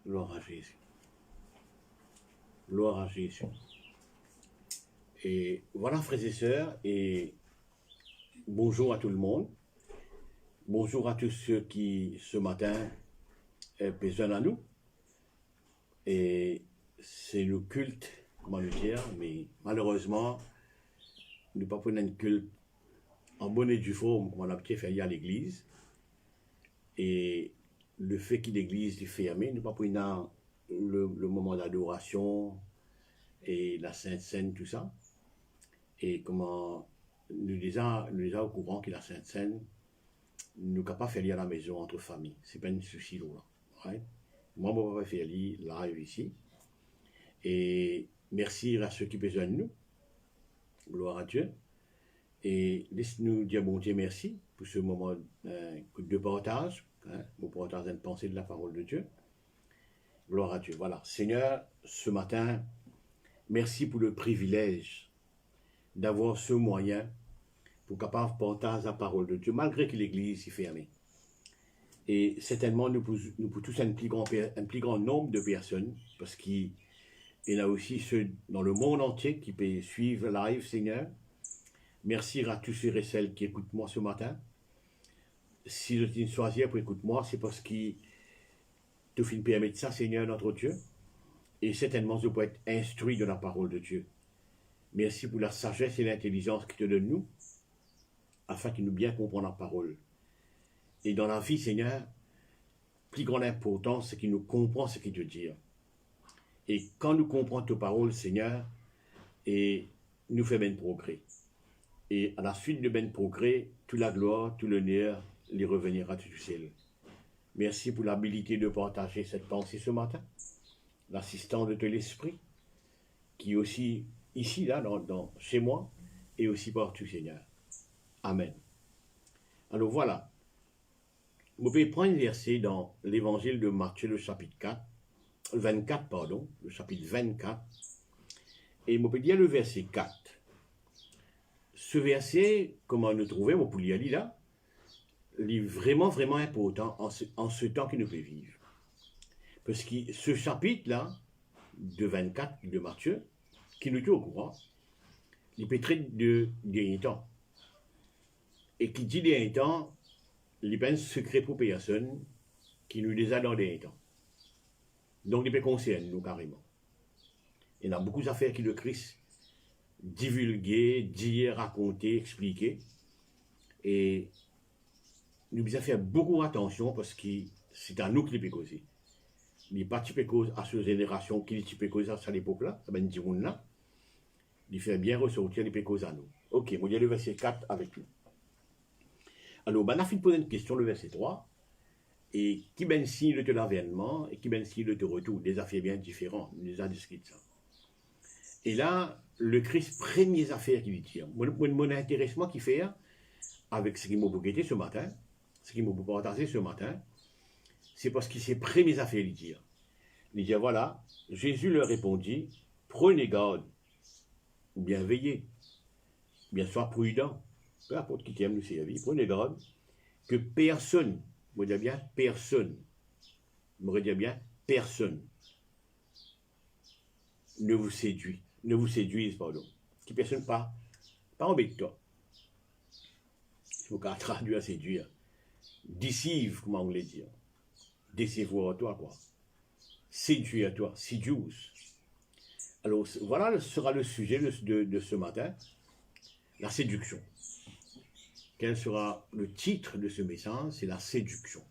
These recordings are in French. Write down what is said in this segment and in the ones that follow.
Gloire à Jésus. Gloire à Jésus. Et voilà, frères et sœurs, et bonjour à tout le monde. Bonjour à tous ceux qui, ce matin, besoin à nous. Et c'est le culte, comment le dire, mais malheureusement, nous ne pouvons pas prendre un culte en bonne et due forme, comme on a fait hier à l'église. Et le fait que l'église est fermée, nous ne pouvons pas prendre le moment d'adoration et la Sainte Seine, tout ça. Et comment nous déjà au courant que la Sainte Seine, nous ne pouvons pas faire lire à la maison entre familles. Ce n'est pas un souci là. Right? Moi, je ne peux pas faire lire live ici. Et merci à ceux qui ont besoin de nous. Gloire à Dieu. Et laisse-nous dire bon Dieu merci pour ce moment de partage. Pour partager une pensée de la parole de Dieu. Gloire à Dieu. Voilà. Seigneur, ce matin, merci pour le privilège d'avoir ce moyen pour capable partager la parole de Dieu, malgré que l'Église est fermée. Et certainement, nous pouvons tous un plus grand nombre de personnes, parce qu'il y a aussi ceux dans le monde entier qui peuvent suivre live, Seigneur. Merci à tous ceux et celles qui écoutent moi ce matin. Si je t'ai choisi pour écouter moi, c'est parce que tu me permet ça, Seigneur, notre Dieu. Et certainement, je peux être instruit de la parole de Dieu. Merci pour la sagesse et l'intelligence que tu donnes nous, afin que nous bien comprenions la parole. Et dans la vie, Seigneur, plus grande importance, c'est que nous comprenons ce que tu dis. Et quand nous comprenons ta parole, Seigneur, et nous faisons bien progrès. Et à la suite de bien progrès, toute la gloire, tout l'honneur, les revenira du ciel. Merci pour l'habilité de partager cette pensée ce matin. L'assistant de ton esprit, qui est aussi ici, là, chez moi, et aussi partout, Seigneur. Amen. Alors voilà. Vous pouvez prendre un verset dans l'évangile de Matthieu, le chapitre 24, le chapitre 24, et vous pouvez dire le verset 4. Ce verset, comment nous trouvons, vous pouvez lire là, il est vraiment, vraiment important en ce temps que nous pouvons vivre. Parce que ce chapitre-là, de 24 de Matthieu, qui nous est au courant, il peut traiter de dernier temps. Et qui dit dernier temps, il n'est pas un secret pour personne qui nous les a dans dernier temps. Donc, il peut concerner nous carrément. Il y a beaucoup d'affaires qui le Christ divulguer, dire, raconter, expliquer. Et nous devons faire beaucoup attention parce que c'est à nous qu'il peut causer. Il n'est pas typique à cette génération qui est typique à cette époque-là, ça va dire là. Il fait bien ressortir les pécos à nous. Ok, on va dire le verset 4 avec nous. Alors, on a fait poser une question, le verset 3. Et qui ben signe de l'avènement et qui ben signe de retour, des affaires bien différentes, nous les a discuté ça. Et là, le Christ, première affaire qu'il dit, mon intéressement qu'il fait avec ce qu'il m'a guetté ce matin, ce qu'il m'a partagé ce matin, c'est parce que c'est première affaire qu'il dit. Il dit, voilà, Jésus leur répondit, prenez garde, ou bien veillez, ou bien soyez prudents, peu importe qui t'aime nous servir, prenez garde, que personne, je veux dire bien personne, je veux dire bien personne, ne vous séduise, pardon. Que personne pas embête-toi. Il faut qu'à traduire séduire. Deceive, comment on voulait dire. Décevoir toi, quoi. Séduire toi, seduce. Alors, voilà sera le sujet de ce matin, la séduction. Quel sera le titre de ce message? C'est la séduction.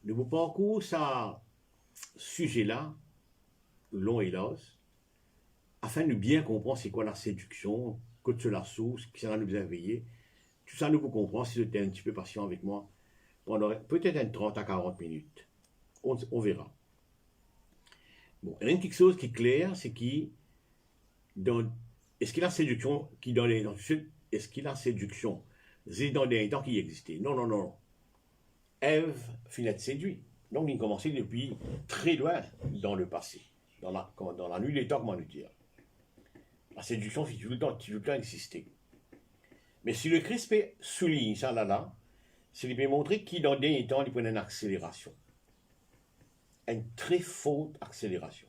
Nous vous parcours ce sujet-là, long et large, afin de bien comprendre c'est quoi la séduction, que c'est la source, qui ça nous a veillé. Tout ça, nous vous comprendre si vous êtes un petit peu patient avec moi pendant peut-être 30 à 40 minutes. On verra. Bon, il y a quelque chose qui est clair, c'est est-ce qu'il y a la séduction qui dans les est-ce qu'il y a la séduction c'est dans les temps qui existait? Non. Ève finit de séduire. Donc, il commençait depuis très loin dans le passé, dans la nuit des temps, comment nous dire. La séduction, c'est tout le temps existé. Mais si le Christ souligne ça là, c'est qu'il peut montrer qu'il dans des temps, il prend une accélération. une très forte accélération.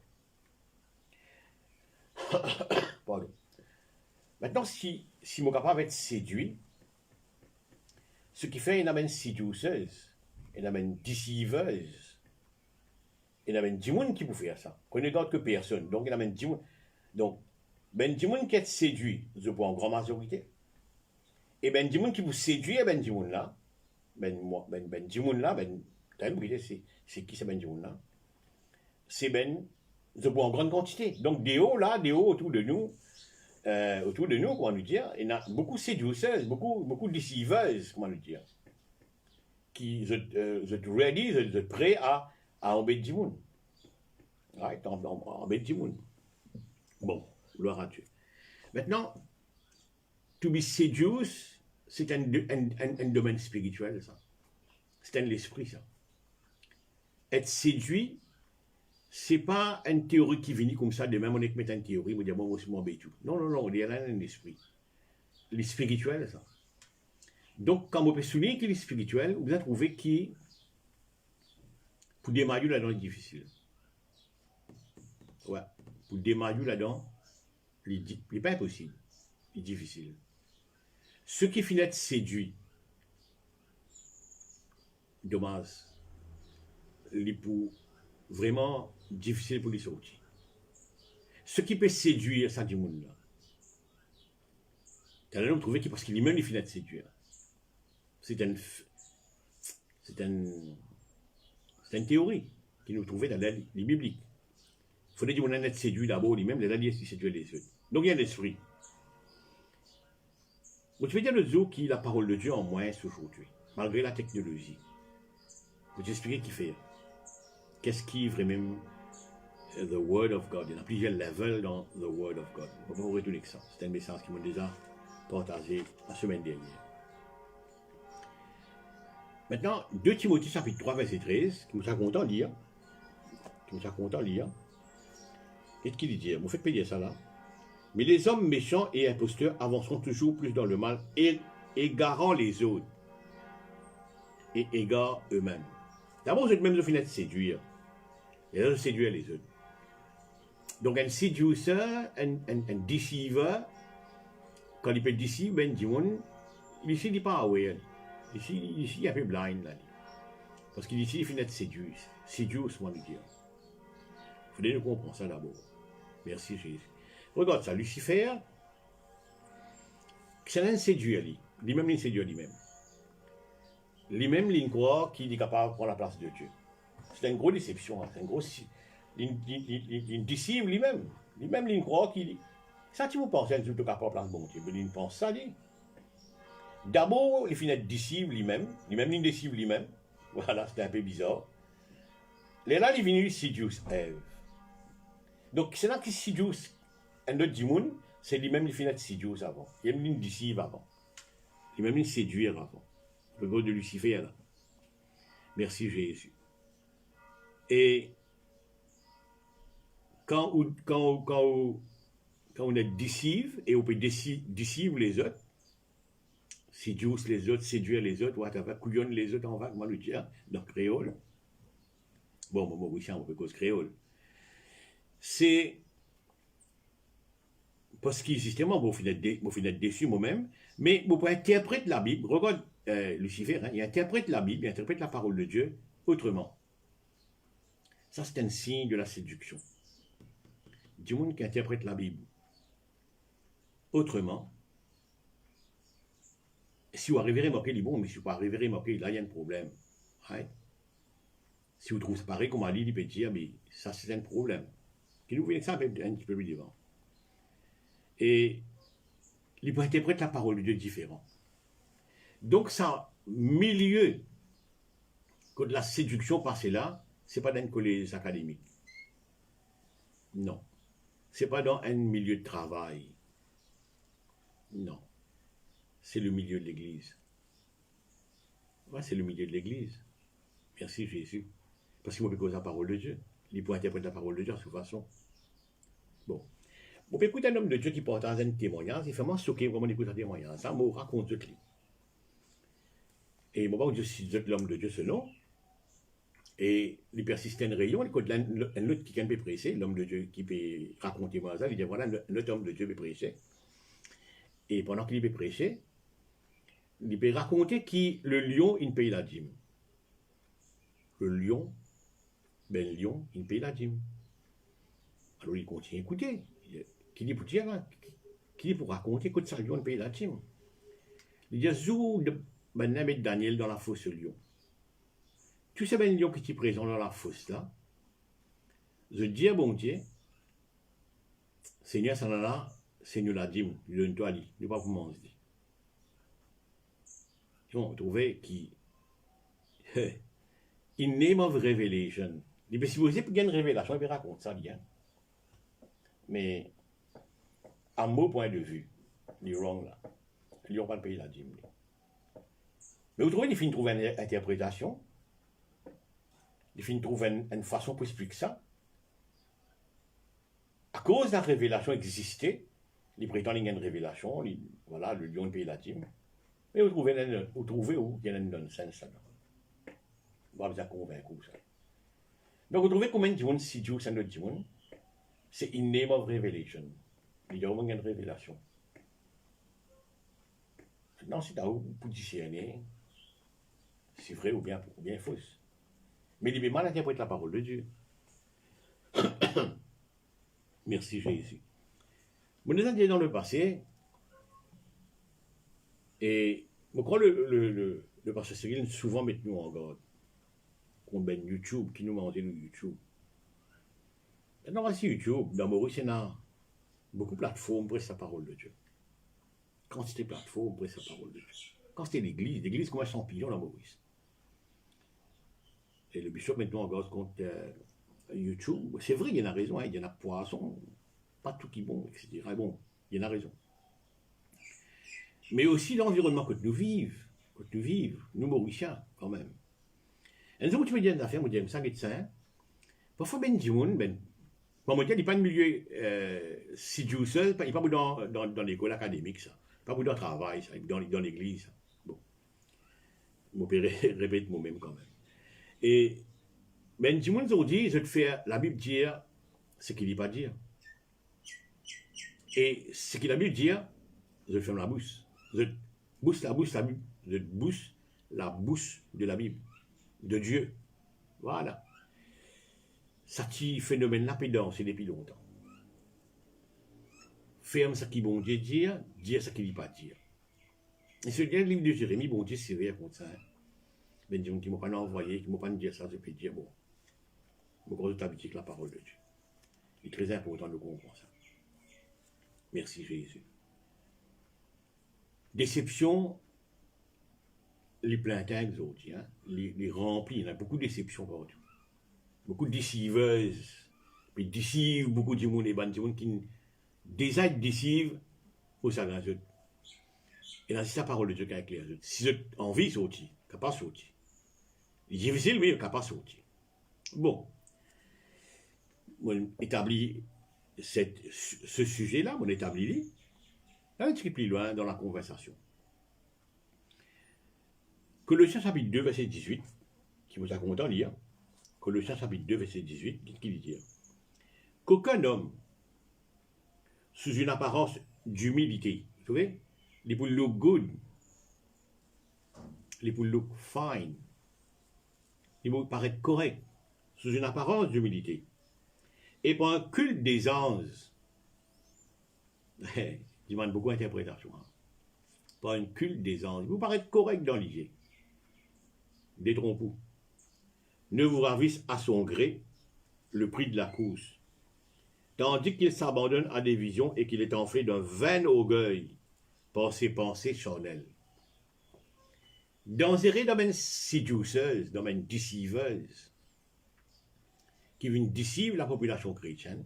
Pardon. Maintenant, si je suis capable d'être séduit, ce qui fait une amène séduiseuse, une amène déceiveuse, une amène du monde qui peut faire ça. Qu'on ne garde que personne. Donc, il amène du monde. Donc, ben du monde qui est séduit, je vois en grande majorité. Et ben du monde qui vous séduit, ben du monde là, ben du monde là, t'as oublié, c'est qui c'est ben du monde là? C'est ben, je vois en grande quantité. Donc, des hauts là, des hauts autour de nous, comment nous dire, il y a beaucoup séduiseuses, beaucoup déceveuses, comment nous dire, qui sont ready, sont prêts à embêter du monde. Right? Embêter du monde. Bon, gloire à Dieu. Maintenant, to be seduced, c'est un domaine spirituel, ça. C'est un l'esprit, ça. Être séduit, c'est pas une théorie qui vient comme ça, de même on est mettre une théorie, on dit bon, moi c'est tout. Non, on est là dans l'esprit. Le spirituel, ça. Donc, quand on peut souligner qu'il est spirituel, vous allez trouver qu'il, pour démarrer là-dedans, c'est difficile. Ouais, pour démarrer là-dedans, il n'est pas impossible, il est difficile. Ceux qui finissent d'être séduits, dommage, il est pour vraiment difficile pour les sortir. Ce qui peut séduire ça du monde là, t'as l'homme trouvé parce qu'il lui-même il finit de séduire. C'est une théorie qui nous trouvait dans les bibliques. Il faudrait dire qu'on est séduit d'abord lui-même, les alliés qui séduisent les autres. Donc il y a l'esprit. Vous pouvez dire le jour qui la parole de Dieu en moins aujourd'hui, malgré la technologie. Vous expliquer qui fait. Qu'est-ce qui est vraiment the Word of God? Il y a plusieurs levels dans the Word of God. On ne peut pas vous retourner que ça. C'est un message qui m'a déjà partagé la semaine dernière. Maintenant, 2 Timothée chapitre 3, verset 13, qui nous a content de lire. Et qui dit, vous faites payer ça là. Mais les hommes méchants et imposteurs avanceront toujours plus dans le mal, égarant les autres. Et égarent eux-mêmes. D'abord, vous êtes même de séduire. Et là, de séduire les autres. Donc, un séduceur, un deceiver, quand il peut deceive, ben, du monde, ici, il n'est pas aware. Ici, il est un peu blind, là. Parce qu'ici, il finit de séduire. Séduire, moi, le dire. Il faudrait nous comprendre ça d'abord. Merci, Jésus. Regarde ça, Lucifer, c'est un séduire, lui-même, il séduit lui-même. Lui-même, il croit qu'il est capable de prendre la place de Dieu. C'est une grosse déception, hein. C'est un gros. Il déceive lui-même. Lui-même, il croit qu'il. Ça, tu vous pensez qu'il est capable de prendre la place de bon Dieu. Mais il pense ça, lui. D'abord, il finit de déceive lui-même. Lui-même, il déceive lui-même. Voilà, c'était un peu bizarre. Là, il est venu séduire Ève. Donc, c'est là qu'il séduit un autre du monde, c'est lui-même qui finit de séduire avant. Il même déceive avant. Lui-même il séduire avant. Le gros de Lucifer, là. Merci Jésus. Et quand on est déceive, et on peut déceive les autres, séduire les autres, séduire les autres, whatever, couillonne les autres en vague, moi le dire, dans le créole. Bon, oui, on peut cause créole. C'est parce que justement, vous finissez d'être déçu moi-même, mais vous pouvez interpréter la Bible. Regarde Lucifer, hein, il interprète la Bible, il interprète la parole de Dieu autrement. Ça, c'est un signe de la séduction. Du monde qui interprète la Bible autrement. Si vous arrivez à remarquer, il dit bon, mais si vous arrivez à remarquer, là, il y a un problème. Right? Si vous trouvez ça pareil, comme Ali, il peut dire, mais ça, c'est un problème. Qui nous vient ça un petit peu plus devant. Et il peut interpréter la parole de Dieu différent. Donc, ça, milieu que de la séduction passée là, c'est pas dans un collège académique. Non. C'est pas dans un milieu de travail. Non. C'est le milieu de l'église. Ouais, c'est le milieu de l'église. Merci Jésus. Parce qu'il m'a cause la parole de Dieu. Il peut interpréter la parole de Dieu de toute façon. Bon. On peut écouter un homme de Dieu qui partage un témoignage, il fait vraiment choqué vraiment d'écouter un témoignage. Ça me raconte Dieu. Et moi, je suis l'homme de Dieu selon. Et il persiste une réunion, il y a un autre qui peut prêcher, l'homme de Dieu qui peut raconter moi ça, il dit voilà, un autre homme de Dieu peut prêcher. Et pendant qu'il peut prêcher, il peut raconter que le lion, il paye la dîme. Le lion, ben le lion, il paye la dîme. Alors il continue à écouter. Qui dit pour dire, qui dit pour raconter que ça, le lion paye la dîme. Il dit, zou, ben mettre Daniel dans la fosse lion. Tu sais, ben lion qui est présent dans la fosse là, je dis à bon Dieu, Seigneur, ça là, Seigneur la dîme, il donne toi, il ne pas pour manger. On trouvait qui, in name of revelation, il peut supposer qu'il y a une révélation, il peut raconter ça bien. Mais, à mon point de vue, il est wrong là. Il n'a pas payé la dîme. Mais vous trouvez qu'il finit de trouver une interprétation, il finit de trouver une façon pour expliquer ça. À cause de la révélation existait, il prétend qu'il y a une révélation, voilà, le lion paye la dîme. Mais vous trouvez où il y a une nonsense là-dedans. On va vous convaincre ça. Donc vous trouvez combien de gens, si Dieu c'est notre Dieu, c'est in name of revelation. Il y a vraiment une révélation. Maintenant, c'est à vous pour discerner si c'est vrai ou bien fausse. Mais il est mal interprété la parole de Dieu. Merci Jésus. Vous nous avez dans le passé, et je crois que le pasteur Cyril souvent met nous en garde contre ben YouTube, qui nous mandait le YouTube. Maintenant, voici YouTube, dans Maurice, il y a beaucoup de plateformes pour la parole de Dieu. Quand c'était plateforme pour la parole de Dieu. Quand c'était l'église comme un champignon dans Maurice. Et le bishop maintenant en garde contre YouTube. C'est vrai, il y en a raison, hein, il y en a poisson, pas tout qui est bon, etc. Bon, il y en a raison. Mais aussi l'environnement que nous vivons, nous Mauriciens, quand même. Un jour où tu me dis une affaire, je me dis, ça est ça. Parfois, ben, bon, il n'y a pas de milieu si Dieu seul, il n'y a pas dans l'école académique, ça. Pas dans le travail, ça, dans l'église. Bon. Je répète moi-même quand même. Et, ben, du monde aujourd'hui, je te fais la Bible dire ce qu'il n'est pas dire. Et ce qu'il a Bible dire, je ferme la bouche. Je bouche la bouche, je bouche la bouche de la Bible, de Dieu. Voilà. Ça qui phénomène-là peut danser depuis longtemps. Ferme ce qui bon Dieu dire ce qu'il ne dit pas dire. Et ce dernier livre de Jérémie, bon Dieu, c'est vrai contre ça. Ben Dieu qui ne m'a pas envoyé, qui ne m'a pas dit ça, je peux dire, bon, je crois que tu as la parole de Dieu. Il est très important de comprendre ça. Merci Jésus. Déception, les pleintins aujourd'hui, hein, les remplis, il y en a beaucoup de déceptions partout. Beaucoup de déciveuses, puis décivent beaucoup de monde, et des gens qui déjà décivent au sagrin. Et là, c'est la parole de Dieu qui est claire. Si vous avez envie de sortir, vous pas sortir. Il est difficile, mais vous pas sortir. Bon, on établit ce sujet-là, on établit un petit peu plus loin dans la conversation. Colossiens chapitre 2, verset 18, qui vous a content de lire. Colossiens chapitre 2, verset 18, qu'est-ce qu'il dit? Qu'aucun homme, sous une apparence d'humilité, vous savez, il peut look good, il peut look fine, il peut paraître correct, sous une apparence d'humilité, et pour un culte des anges, il demande beaucoup d'interprétation, hein. Pour un culte des anges, il peut paraître correct dans l'idée, détrompez-vous. Ne vous ravisse à son gré le prix de la course, tandis qu'il s'abandonne à des visions et qu'il est enflé d'un vain orgueil par ses pensées charnelles. Dans ces domaines séduceuses, domaines déciveuses, qui viennent déciver la population chrétienne,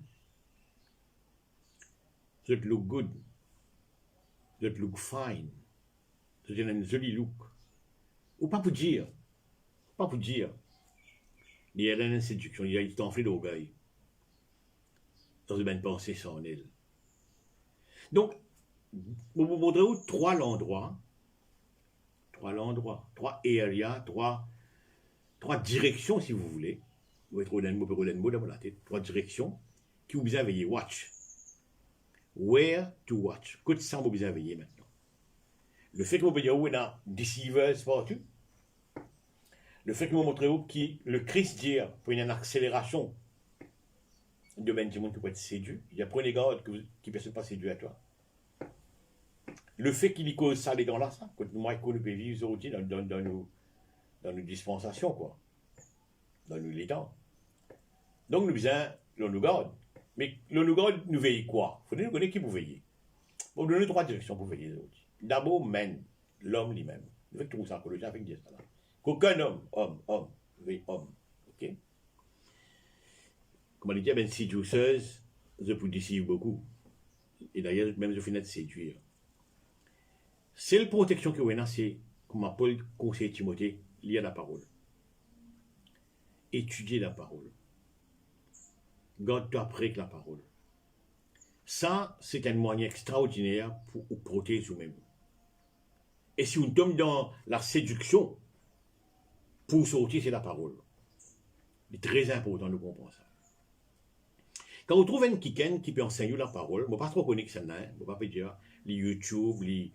ça look good, ça look fine, ça un joli look. Ou pas pour dire, il y a une séduction, il est enflé d'orgueil. Dans une pensée sans elle. Donc, vous vous montrez trois endroits, trois areas, trois trois directions, si vous voulez. Vous êtes Rodenbo dans la tête. Trois directions qui vous besoin veiller. Watch. Where to watch. Côté ça, vous besoin veiller maintenant. Le fait que vous voyez où est dans deceivers partout. Le fait que vous montrez où qui le Christ dit pour une accélération de même du monde qui peut être séduit. Il y a prenez garde qui ne peut pas séduire à toi. Le fait qu'il y cause ça les gants là, ça. Quand moi, qu'on peut vivre aujourd'hui dans nos dispensations, quoi. Dans nos temps. Donc, nous besoin, l'on nous garde. Mais l'on nous garde, nous veille quoi? Il faut nous connaître qui vous veillez. Vous donnez trois directions pour veiller aujourd'hui. D'abord, l'homme lui-même. Vous faites tout ça, que le gens avec dire ça là. Qu'aucun homme, veille homme. Ok? Comme on dit, ben, séduiseuse, je peux décider beaucoup. Et d'ailleurs, même je finis de séduire. C'est la protection que vous avez, c'est, comme Paul conseille Timothée, lire la parole. Étudier la parole. Garde-toi près de la parole. Ça, c'est un moyen extraordinaire pour vous protéger vous-même. Et si on tombe dans la séduction, pour sortir, c'est la parole. C'est très important de comprendre ça. Quand on trouve un kiken qui peut enseigner la parole, je ne vais pas trop connaître ça, je ne vais pas dire les YouTube, les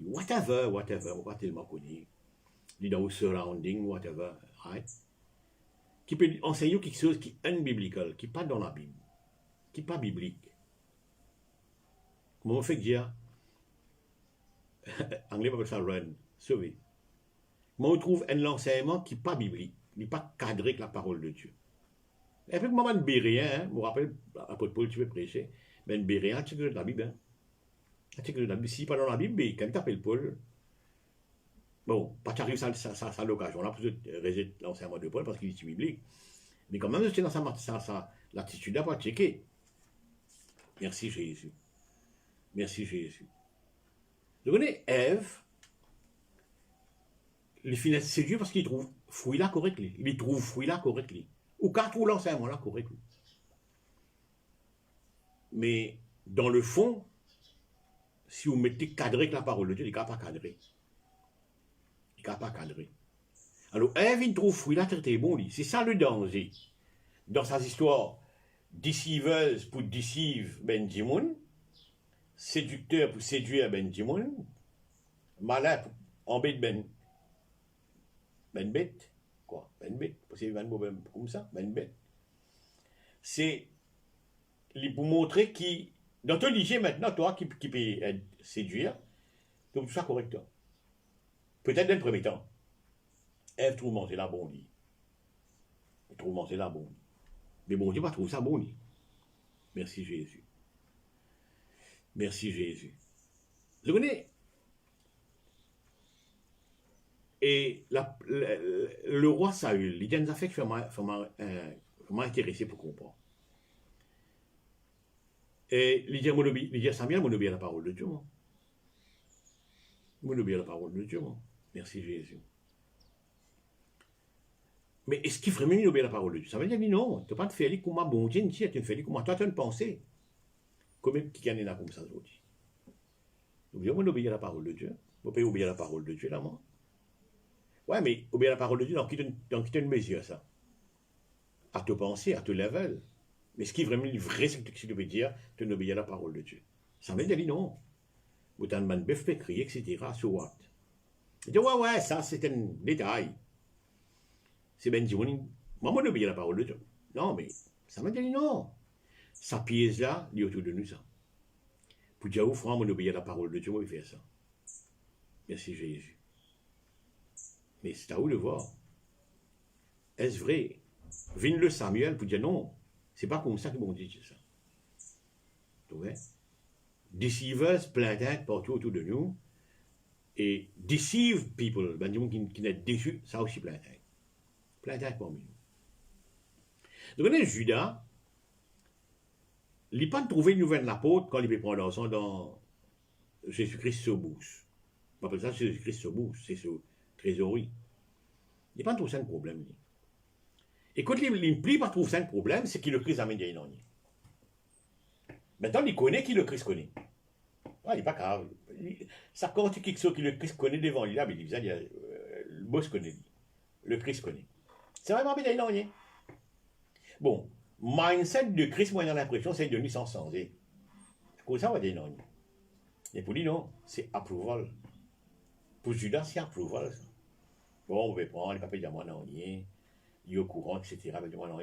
whatever, je ne vais pas tellement connaître, les dans le surrounding, whatever, right? Qui peut enseigner quelque chose qui est unbiblical, qui n'est pas dans la Bible, qui n'est pas biblique. Comment on fait dire, anglais appelle ça run, sauver. Comment on trouve un enseignement qui n'est pas biblique, qui n'est pas cadré avec la parole de Dieu. Et puis, moi, je ne sais rien, je me rappelle, après Paul, tu veux prêcher, mais je ne sais rien, tu de la Bible. Hein. Article de la Bible, si pas dans la Bible, mais quand tu appelles Paul, bon, pas t'arrives à l'occasion, là, pour résoudre l'enseignement de Paul, parce qu'il est biblique. Mais quand même, c'est dans l'attitude là pour checker. Merci Jésus. Merci Jésus. Vous connaissez Ève, il finit séduit parce qu'il trouve fouille là correctement. Il trouve fouille là correctement. Ou quand trouve l'enseignement là correctement. Mais dans le fond, si vous mettez cadré avec la parole de Dieu, il n'est pas cadré. Il n'est pas cadré. Alors, Ève, il trouve fouille là très bon. C'est ça le danger. Dans sa histoire, déceiveuse pour deceive Benjamin, séducteur pour séduire Benjamin, malin pour embêter Ben bête, quoi, Ben bête, c'est comme ça, Ben bête. C'est pour montrer qui, dans ton lycée maintenant, toi qui peut séduire, tu trouves ça correctement. Peut-être dans le premier temps, Ève trouve manger la bonne lit. Elle trouve manger la bonne. Mais bon Dieu va trouver ça bon lit. Merci Jésus. Merci Jésus. Vous connaissez? Et le roi Saül, il y a des affaires qui m'ont intéressé pour comprendre. Et il dit à Samuel, mon obéir à la parole de Dieu. Mon obéir à la parole de Dieu. Merci Jésus. Mais est-ce qu'il vraiment obéir à la parole de Dieu? Ça veut dire non, tu n'as pas de faire comme un bon Dieu, tu as fait comme toi, tu as une pensée. Comme qui gagne là comme ça aujourd'hui. Donc, on obéir à la parole de Dieu. On peut obéir à la parole de Dieu là, moi. Ouais, mais obéir à la parole de Dieu, dans qui tu une mesure, ça? À te penser, à te level. Mais ce qui est vraiment le vrai, c'est que tu veux dire, tu obéis à la parole de Dieu. Ça veut dire non. Vous t'en demandez bœuf, crier, etc. So what? Il dit, ouais, ça, c'est un détail. C'est Benjamin. Moi, je obéis à la parole de Dieu. Non, mais ça veut dire non. Sa pièce là, il est autour de nous, ça. Pour dire, franc, on obéit à la parole de Dieu, on va faire ça. Merci Jésus. Mais c'est à vous de voir. Est-ce vrai? Vigne le Samuel pour dire non, c'est pas comme ça que bon dit ça. Tu vois? Deceivers plein tête partout autour de nous. Et deceive people, ben, des gens qui n'est déçus, ça aussi plein tête. Plein tête parmi nous. Donc, on est Judas, il n'a pas trouvé une nouvelle apôtre quand il veut prendre l'argent dans Jésus-Christ sur bouche. On appelle ça Jésus-Christ sur bouche, c'est sur trésorerie. Il n'a pas trouvé ça un problème. Et quand il ne pas trouver ça un problème, c'est qu'il le Christ amène une année. Maintenant, il connaît qui le Christ connaît. Ah, il n'est pas grave. Ça compte quelque chose que le Christ connaît devant lui. Là, mais il dit, le boss connaît. Le Christ connaît. C'est vraiment bien non, rien. Bon, mindset de Christ, moi, j'ai l'impression, c'est devenu sans sensé. Comme ça, on va dire non. Et pour lui, non, c'est approval. Pour Judas, c'est approval. Bon, on va prendre, les papiers diamants, non, rien. Il est au courant, etc.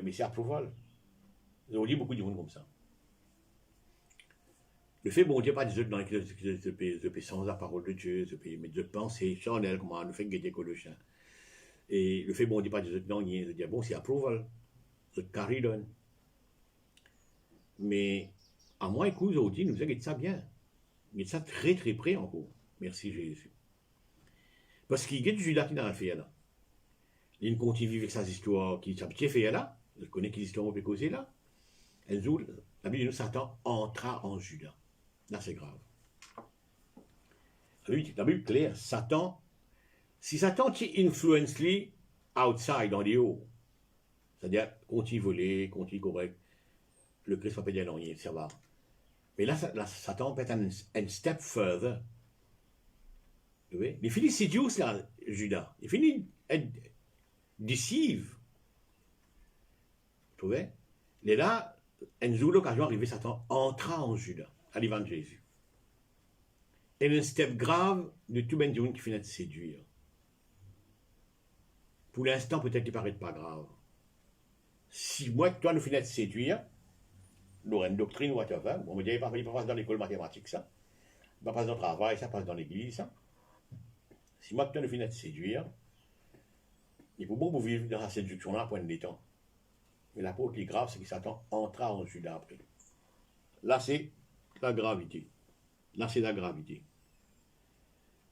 Mais c'est approval. On dit beaucoup de monde comme ça. Le fait, bon Dieu, pas des autres dans lesquels je peux sans la parole de Dieu, je peux mettre de pensée charnelle, comment on fait guetter que le chien. Et le fait, bon Dieu, pas des autres dans je dis, bon, c'est approval. Je carry donne. Mais, à moi, écoute, aujourd'hui, nous avons ça bien. Mais ça très, très près encore. Merci Jésus. Parce qu'il y a du Judas qui n'a rien fait là. Il continue vivre avec sa histoire qui s'est fait là. Je connais quelle histoire on peut causer là. La Bible nous Satan entra en Judas. Là, c'est grave. La Bible claire, Satan, si Satan t'influence lui outside, dans les hauts, c'est-à-dire, continue voler, continue correct, le Christ va pas dire non, ça va. Mais là, Satan peut être un step further. Vous voyez? Il finit séduire, là, Judas. Il finit deceive. Vous trouvez? Et là, un jour, l'occasion arrivée, Satan entra en Judas, à l'évangile de Jésus. Et un step grave de tout le monde qui finit de séduire. Pour l'instant, peut-être qu'il ne paraît pas grave. Si moi, toi, nous finissons de séduire, nous avons une doctrine ou whatever, on me dit, il ne passe dans l'école mathématique, ça. Il ne passe dans le travail, ça passe dans l'église, ça. Si moi, toi, nous finissons de séduire, il faut bon vivre dans cette séduction-là pour un des temps. Mais l'apôtre qui est grave, c'est que Satan entra en Judas après. Là, c'est la gravité. Là, c'est la gravité.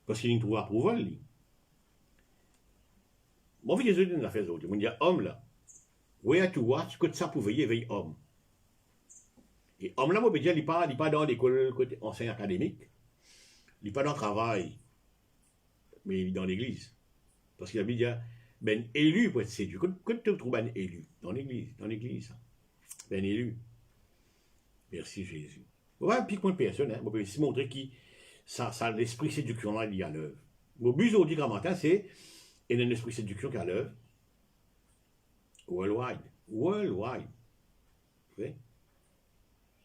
Parce qu'il y a une trouve approval, lui. Mon fils Jésus nous a fait autre. Il dit, homme là, where to watch, que ça pouvait y éveiller homme. Et homme là, moi, je dire, il n'est pas dans l'école enseignant académique, il n'est pas dans le travail, mais il est dans l'église. Parce qu'il a dit, ben élu pour être séduit. Quand tu trouves un élu dans l'église, ben élu. Merci Jésus. On va un petit point de personne, on peut aussi montrer que ça l'esprit séduction là, il y a l'œuvre. Mon but aujourd'hui, grand matin, c'est il y a un esprit séduction qui a l'œuvre. Worldwide. Worldwide. Vous voyez?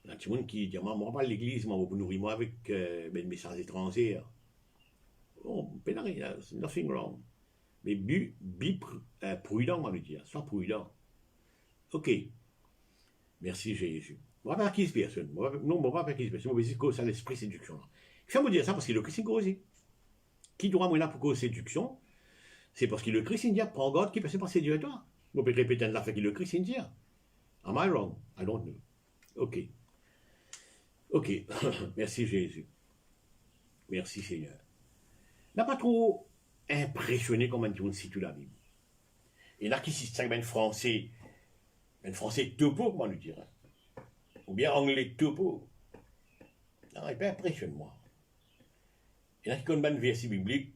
Il y a un petit monde qui dit, moi, pas l'église, moi, vous nourrir moi avec mes messages étrangers. Bon, c'est nothing wrong. Mais prudent, on va lui dire. Sois prudent. Ok. Merci Jésus. On va pas qui se personne. Non, on va pas qui se personne. On va dire que c'est l'esprit séduction. Il faut me dire ça parce que le Christ est causé. Qui doit moi là pour cause séduction? C'est parce que le Christ dit, prends garde qui peut se passer séduire toi. On peut répéter la fait que le Christ dit. Am I wrong? I don't know. Ok. Ok. Merci Jésus. Merci Seigneur. N'a pas trop impressionné comme on cite la Bible. Et là qui cite un français topo, comment lui dire, ou bien anglais topo. Non, il pas impressionne moi. Et là qui connaît un verset biblique,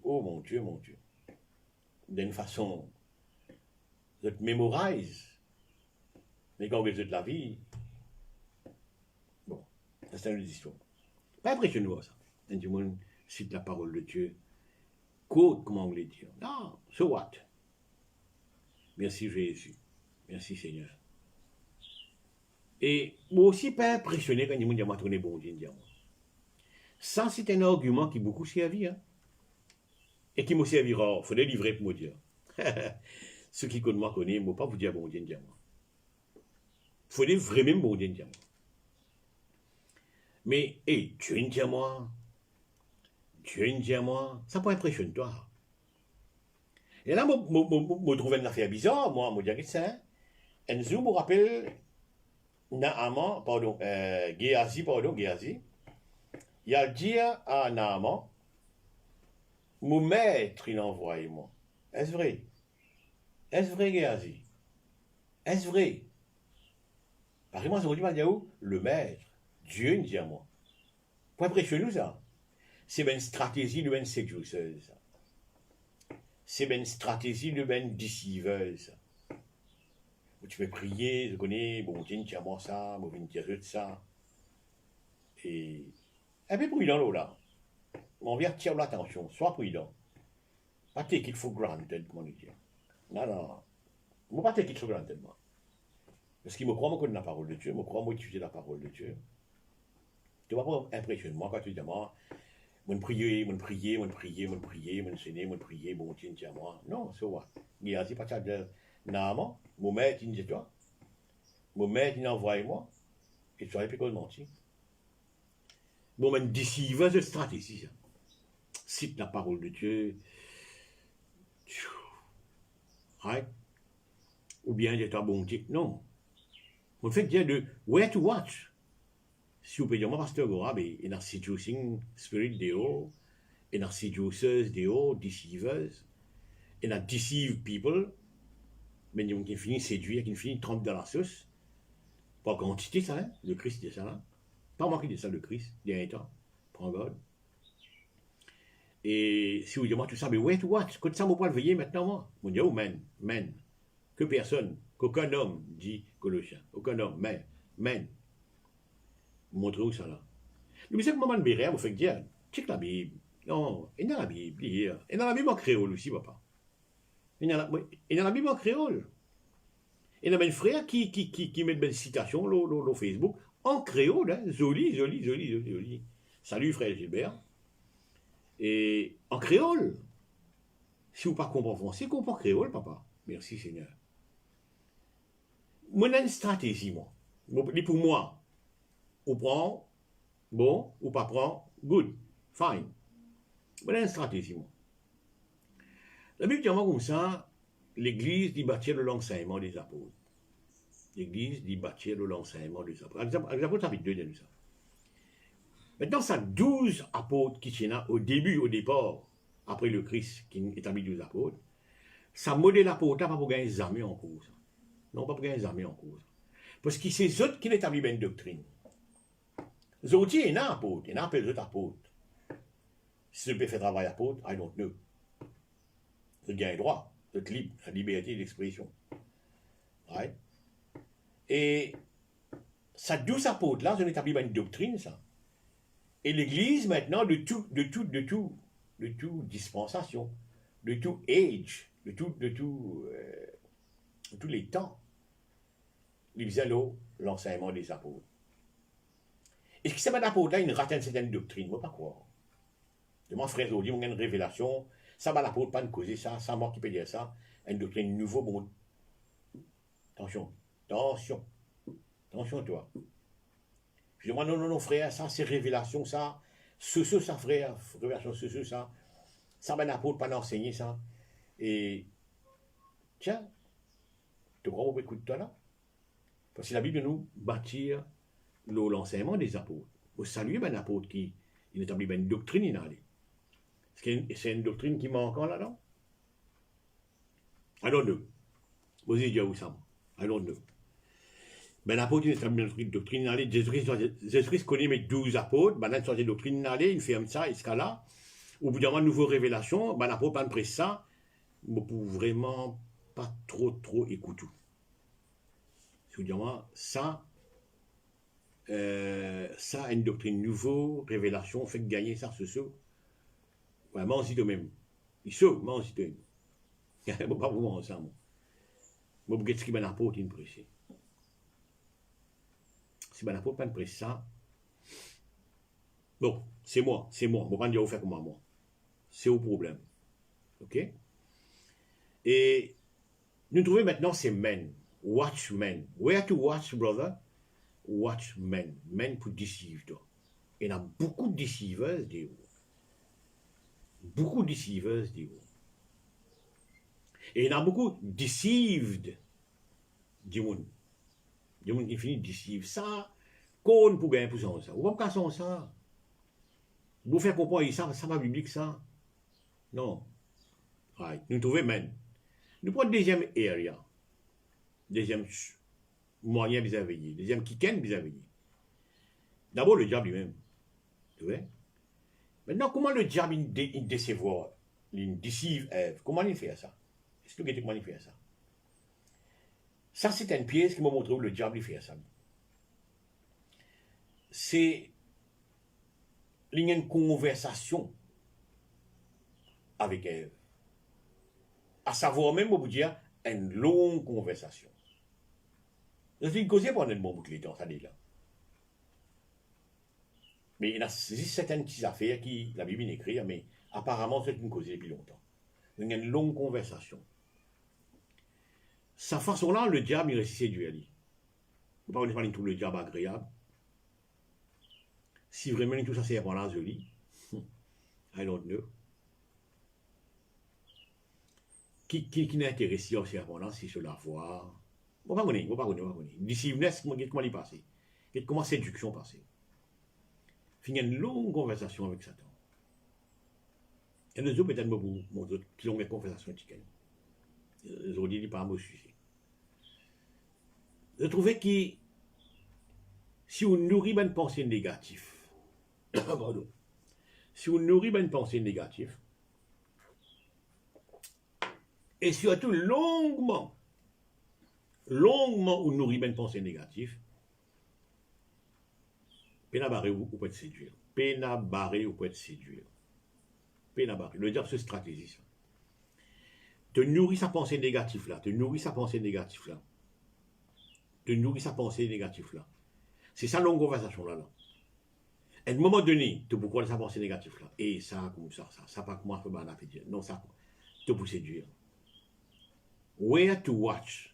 oh mon Dieu, d'une façon, je te mémorise, mais quand vous êtes la vie, bon, ça c'est une autre histoire. Pas impressionne moi ça. Et du monde cite la parole de Dieu. Quote, comment on voulait dire. Non, so what? Merci Jésus. Merci Seigneur. Et moi aussi pas impressionné quand il me dit moi tourner bon Dieu. Ça c'est un argument qui beaucoup servi, hein? Et qui me servira. Il faut les livrer pour me dire. Ceux qui connaissent moi connaissent, je ne pas vous dire bon Dieu. Il faut les vraiment bon Dieu. Mais, Dieu dit à moi. Dieu dit à moi. Ça peut impressionner toi. Et là, je trouve une affaire bizarre, moi, je me dis que c'est. Un jour, je me rappelle, Naaman, Géasi, il a dit à Naaman, mon maître, il envoie moi. Est-ce vrai? Est-ce vrai, Géasi? Est-ce vrai? Par exemple, ça veut dire où? Le maître, Dieu, il dit à moi. Pour impressionner nous, ça. C'est une stratégie de une séduiseuse. C'est une stratégie de une déciveuse. Tu peux prier, je connais, bon, tiens, moi ça, bon, tiens, ça. Et un peu prudent, là. On vient tirer l'attention, sois prudent. Pas take it for granted, comment dire. Non, non. Je ne pas te quitter dans tellement. Parce qu'il me croit, moi, connais la parole de Dieu, je me crois, moi, étudier la parole de Dieu. Tu ne vas pas impressionner moi quand tu dis, moi, je prier, je prier, je prier, je prier, je enseigner, je prier, bon, tu dis à moi. Non, c'est vrai. Il y a pas de dire, non, mon maître, il dit toi. Mon maître, il envoie moi. Et tu aurais pu mentir. Bon, mais d'ici, il va de stratégie, ça. Cite la parole de Dieu. Right? Ou bien de toi, bon Dieu. Non. On fait dire de where to watch. Si vous pouvez dire, moi, pasteur Gora, il y a seducing spirit dehors, il y a seducers dehors, deceivers, il y a deceive people, mais il y a qui finit séduire, qui finit trempe dans la sauce. Pas quantité, ça, hein? Le Christ dit ça, là. Pas moi qui dis ça, le Christ, il y a un temps. Prends God. Et si vous dites, moi, tout ça, mais where to watch? Quand ça, vous pouvez le veiller maintenant, moi. Vous dites, oh, man. Que personne, qu'aucun homme, dit Colossiens. Aucun homme, man. Montrez-vous ça là. Le monsieur, moment de béret, vous faites dire, check la Bible. Non, il y a la Bible, il y a la Bible en créole aussi, papa. Il y a la Bible en créole. Il y a un frère qui met une belle citation sur Facebook, en créole, hein, joli. Salut frère Gilbert. Et en créole. Si vous ne comprenez pas français, comprenez créole, papa. Merci Seigneur. Moi, j'ai une stratégie, moi. Pour moi, on prend, bon, ou pas prend, good, fine. Moi, j'ai une stratégie, moi. La Bible dit comme ça, l'Église dit bâtir l'enseignement des apôtres. L'Église dit bâtir l'enseignement des apôtres. Exemple, ça fait 2 de ça. Maintenant, ça 12 apôtres qui sont là au départ, après le Christ qui établit 12 apôtres. Ça modèle l'apôtre pas pour gagner des armées en cause. Non, pas pour gagner des armées en cause. Parce que c'est eux qui établissent une doctrine. Les autres, il y en a apôtres, il y en a appelés autres apôtres. Si vous pouvez faire travail apôtre, I don't know. Vous gagnez droit, vous êtes libre, la liberté d'expression. Right? Et ça 12 apôtres là, ils ont établi une doctrine, ça. Et l'Église, maintenant, de tout dispensation, de tout age, de tous les temps, ils faisaient l'enseignement des apôtres. Est-ce que c'est un apôtre là, il rate une certaine doctrine? Moi, pas croire. De mon frère Zodi, on a une révélation, ça va l'apôtre pas nous causer ça, ça moi qui peux dire ça, une doctrine nouveau monde. Attention, toi. Je dis, moi, non, frère, ça, c'est révélation, ça. Ça, frère, révélation, ça. Ça, ben, l'apôtre, pas d'enseigner ça. Et, tiens, tu crois qu'on écoute toi là? Parce que la Bible nous bâtir l'enseignement des apôtres. Vous saluez ben l'apôtre qui il établit ben une doctrine, il a allé. C'est une doctrine qui manque encore là-dedans? I don't know. Vous dites, où ça? I don't know. Ben l'apôtre, il établit une doctrine, il a allé. Jésus-Christ connaît mes 12 apôtres, ben là, il une doctrine, il a allé, il fait comme ça, il se là. Au bout d'un moment, nouvelle révélation, ben l'apôtre, pas près ça, mais pour vraiment pas trop écouter. Moi, ça, une doctrine nouvelle, révélation, fait gagner ça, ce saut. Ouais, moi, on dit de même. Il saut, moi, on dit de même. Il n'y a pas vraiment ensemble. Moi, je vais dire apôtre, il presse. Si ben apôtre, pas presse ça. Bon, c'est moi. Je ne vais pas dire faire comme moi. C'est au problème. OK? Et nous trouvons maintenant ces men. Watchmen. Where to watch, brother? Watchmen. Men pour deceive, toi. Il y en a beaucoup de deceivers, des beaucoup de deceivers, des et il y en a beaucoup deceived, du monde. Du monde qui finit deceive. Ça, qu'on pour gagner pour ça. Ou pas casser ça. Vous faire comprendre ça, ça va biblique, ça. Non. Right. Nous trouvons men. Nous prenons deuxième area. Deuxième moyen vis à vis. Deuxième kicken vis à vis. D'abord, le diable lui-même. Tu vois? Maintenant, comment le diable il décevoir, il déceive Ève? Comment il fait ça? Expliquez comment il fait ça. Ça, c'est une pièce qui m'a montré où le diable il fait ça. C'est une conversation avec Ève. À savoir même, on vous dire, une longue conversation. C'est une cause pendant un bon bout de temps, ça dit là. Mais il y a certaines petites affaires qui, la Bible écrit, mais apparemment c'est une cause depuis longtemps. Il y a une longue conversation. Sa façon-là, le diable, il réussit à séduire. Vous ne parlez pas tout le diable agréable. Si vraiment tout ça c'est avant là, je lis. I don't know. Qui n'est intéressé au serpent là, si je la vois. Vous ne connaissez pas. D'ici, comment il passe? Comment la séduction passe? Il y a une longue conversation avec Satan. Et les autres, peut-être, qui ont une conversation avec Satan. Les autres, ils pas à me sucer. Je trouvais que si on nourrit une pensée négative, pardon, si on nourrit une pensée négative, et surtout longuement, on nourrit une pensée négative, peine à barrer ou peut être séduire. Peine à barrer ou peut être séduire. Peine à barrer. Le diable, c'est stratégie, ça. Te nourrit sa pensée négative là, te nourrit sa pensée négative là. Te nourrit sa pensée négative là. C'est ça longue conversation là. À un moment donné, tu peux croire sa pensée négative là. Et ça, comme ça pas comment faire mal à dire. Non, ça, tu peux séduire. Where to watch?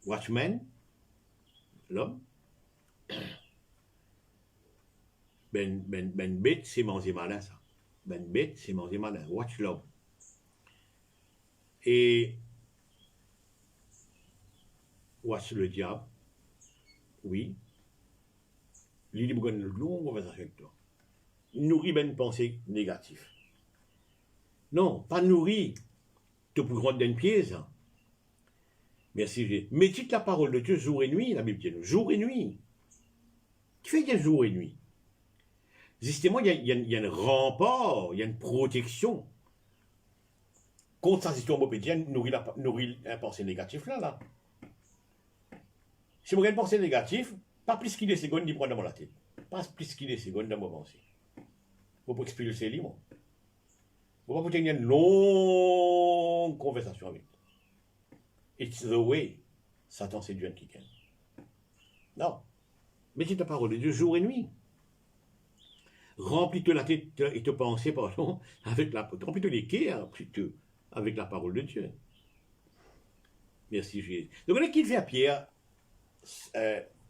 Watchman, l'homme. Ben bête, c'est manger malin, ça. Ben bête, c'est manger malin. Watch l'homme. Et watch le diable. Oui. Il y a une longue conversation avec toi. Nourrit une pensée négative. Non, pas nourrir. Tu peux rendre une pièce. Merci. Médite la parole de Dieu jour et nuit, la Bible dit. Jour et nuit. Tu fais bien jour et nuit. Justement, il y a un rempart, il y a une protection contre sa situation mopédienne, nourrit la pensée négative là. Si vous avez une pensée négative, pas plus qu'il est seconde d'y prendre dans la tête. Pas plus qu'il est seconde dans ma pensée. Vous pouvez expulser les mots. Vous pouvez tenir une longue conversation avec. It's the way Satan séduit un quelqu'un. Non. Médite la parole de Dieu jour et nuit. Remplis-toi la tête et te pensée, pardon, avec la parole. Remplis-toi les cœurs, plutôt, avec la parole de Dieu. Merci Jésus. Donc, on a qu'il fait à Pierre,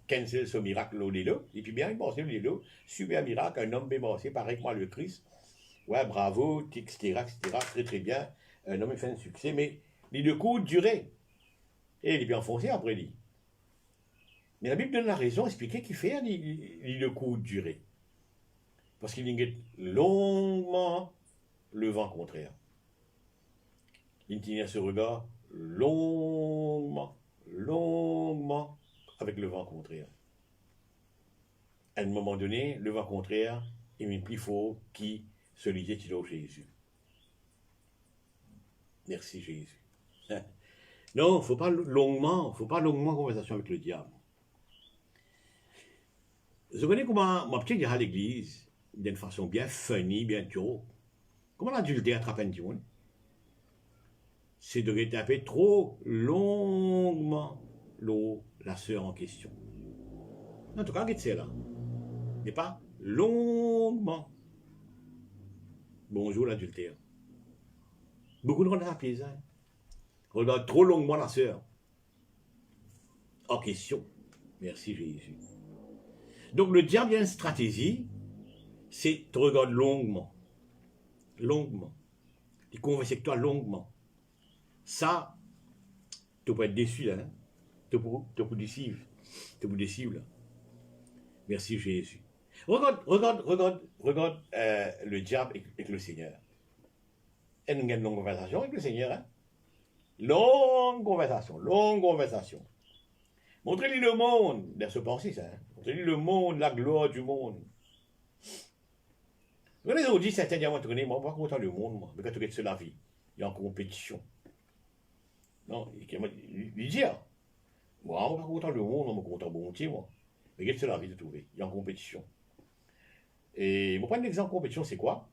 cancel ce miracle au Lilo, et puis bien, il pense au Lilo, super miracle, un homme bémancé, pareil que moi, le Christ. Ouais, bravo, etc., très très bien. Un homme fait un succès, mais les deux coups duraient. Et il est bien enfoncé après lui. Mais la Bible donne la raison, expliquer qu'il fait les deux coups durés. Parce qu'il y a longuement le vent contraire. Il tient ce regard longuement avec le vent contraire. À un moment donné, le vent contraire est plus fort qui celui qui est Jésus. Merci Jésus. Non, il ne faut pas longuement conversation avec le diable. Je connais comment ma petite à l'église, d'une façon bien funny, bien tôt. Comment l'adultère attrape un diable? C'est de retaper trop longuement la sœur en question. En tout cas, c'est là. Mais pas longuement. Bonjour l'adultère. Beaucoup de gens à pied, hein. Regarde trop longuement la sœur en question. Merci Jésus. Donc le diable a une stratégie, c'est te regarder longuement. Il converse avec toi longuement. Ça, tu peux être déçu là. Tu peux déceiver là. Merci Jésus. Regarde le diable avec le Seigneur. Et nous avons une longue conversation avec le Seigneur. Hein? Longue conversation. Montrez-lui le monde, de ce pensée ça. Hein? Montrez-lui le monde, la gloire du monde. Vous avez dit certains diamants, moi, je ne pas content le monde, moi. Mais quand tu regardes sur la vie, il y a une compétition. Non, il dit, moi, je ne pas content le monde, je suis content bon Dieu, moi. Mais regarde sur la vie de trouver, il y a une compétition. Et je prends un exemple de compétition, c'est quoi?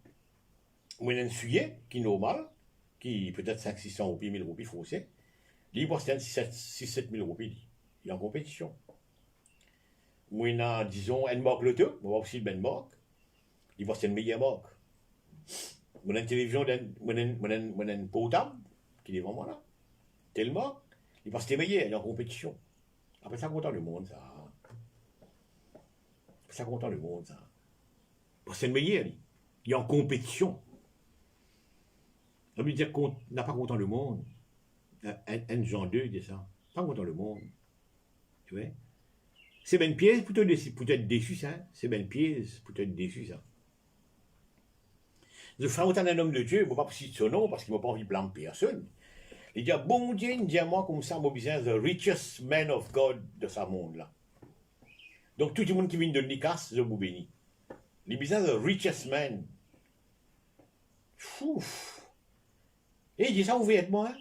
Moi, il y a un sujet qui est normal, qui peut-être 500, 600 roupies, 1000 roupies français. Il va se 6-7 000 roupies. Il est en compétition. Moi, il a, disons, un marque le tout, moi aussi ben marque. Il va se une meilleure marque. Moi, une télévision, moi, une portable, qui est devant moi là. Tellement, il va se meilleur, il est en compétition. Après ça, content le monde, ça. Après ça, content le monde, ça. C'est le meilleur, il est en compétition. Ça veut dire qu'on n'a pas content le monde. Un Jean 2 dit ça. Pas content le monde. Tu vois? C'est ben pièce pour être déçu, ça. C'est ben pièce pour être déçu, ça. Je fais autant un homme de Dieu, je ne vais pas citer son nom parce qu'il n'a pas envie de blâmer personne. Il dit, bon Dieu, il dit à moi comme ça, moi, besoin the richest man of God de ce monde-là. Donc, tout le monde qui vient de Nikas, je vous bénis. Il besoin the richest man. Ouf. Et il dit ça, vous voyez moi.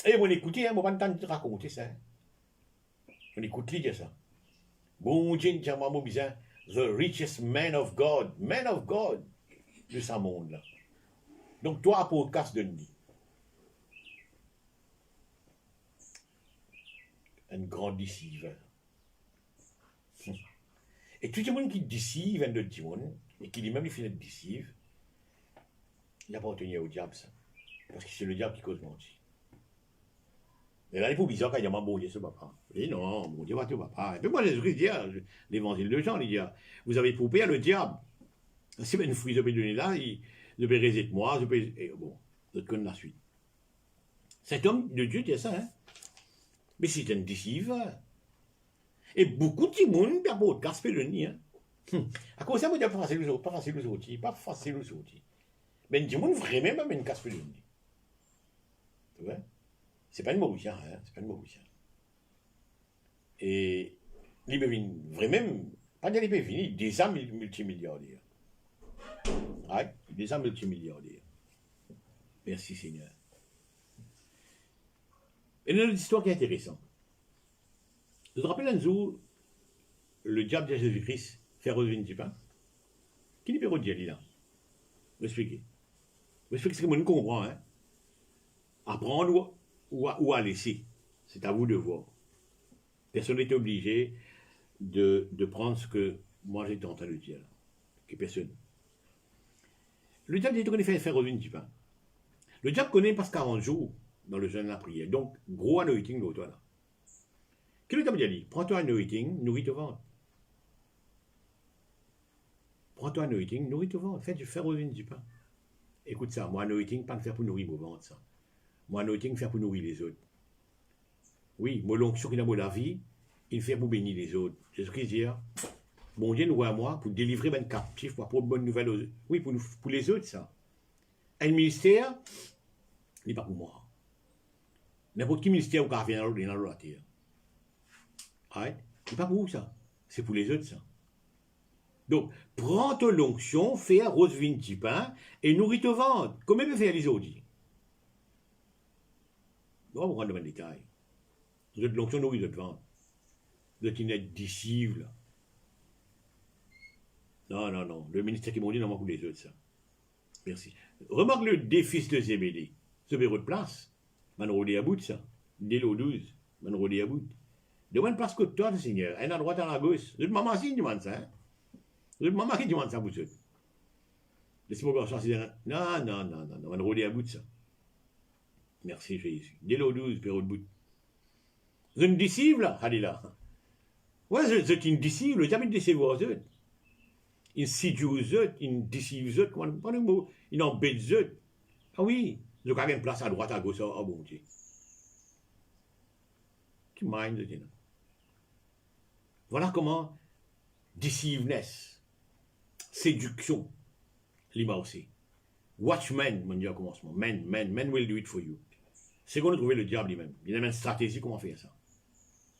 Et on écoute, hein, on va pas entendre raconter ça. On écoute, il dit ça. Bon Dieu, il dit à moi, besoin the richest man of God de ce monde-là. Donc, toi, podcast de nuit. Un grand déciveur. Et tout le monde qui décive un autre monde, et qui lui-même il fait être décive, il n'a pas retenu au diable ça. Parce que c'est le diable qui cause mentir. Mais là, il faut bizarre quand il y a bon Dieu, ce papa. Et non, bon Dieu, va tout papa. Et puis moi, Jésus-Christ dit, l'évangile de Jean, il dit, vous avez poupé à le diable. Si une fruit, je peux donner là, je peux résister moi, je peux. Et bon, je connais la suite. Cet homme de Dieu dit ça, hein. Mais c'est un déciveur. Et beaucoup de monde, il y a beaucoup de casse le nid. Hein. À cause de ça, vous dites pas facile aux autres, pas facile aux autres, pas facile aux autres. Mais du monde vraiment, même une casse le nid. Tu vois? C'est pas une mauvais hein, c'est pas une mauvais. Et il peut venir, vraiment, pas dire il peut venir, des âmes multimilliardaires. Ouais, des âmes multimilliardaires. Merci Seigneur. Et une autre histoire qui est intéressante. Je te rappelle un jour, le diable de Jésus-Christ fait revenir du pain. Qui n'est pas redit là? Je vais expliquer. Je vais expliquer ce que moi je comprends. Hein? Apprendre ou à laisser. C'est à vous de voir. Personne n'est obligé de prendre ce que moi j'étais en train de dire. Là. Que personne. Le diable dit qu'on est fait revenir du pain. Le diable connaît parce 40 jours dans le jeûne de la prière. Donc, gros anointing de toi là. Qu'est-ce que le diable a dit? Prends-toi un anointing, nourris ton ventre. Prends-toi un anointing, nourris ton ventre. Fais revenir du pain. Écoute ça, moi, anointing, pas le faire pour nourrir mon ventre, ça. Moi, anointing, faire pour nourrir les autres. Oui, mon l'onction qui a la vie, il fait pour bénir les autres. C'est ce qu'il dit. Bon Dieu nous voit à moi pour délivrer ben captifs, pour une bonne nouvelle aux autres. Oui, pour les autres, ça. Un ministère, il n'est pas pour moi. N'importe quel ministère où il vient dans la terre. Ouais, c'est pas pour vous, ça. C'est pour les autres, ça. Donc, prends ton l'onction, fais un rose vin petit pain et nourris ton ventre. Comment peut faire les autres? On va rentrer dans le détail. Vous êtes l'onction, nourris votre ventre. Vous êtes une décive, là. Non. Le ministère qui m'a dit, non, pour les autres, ça. Merci. Remarque le défi de Zébédée. Ce bureau de place, man rodé à bout, ça. Dès l'eau 12, man rodé à bout. Demande place que toi, le Seigneur. Un à droite, un à gauche. C'est maman qui demande ça, hein. C'est maman qui demande ça pour eux. Laissez-moi voir ça. Non. On rodé à bout de ça. Merci Jésus. Dès l'eau 12, bureau de bout. Vous êtes une disciple, là, allez là. Ouais, vous êtes une disciple, le diable décède aux autres. Il séduit aux autres, il décide aux autres, comment pas le mot, il embête aux autres. Ah oui, vous avez une place à droite, à gauche, ah bon Dieu. Qui mind, là. Voilà comment deceiveness, séduction, l'ima aussi. Watchman, mon Dieu, au commencement. Men will do it for you. C'est qu'on a trouvé le diable lui-même. Il a même une stratégie comment faire ça.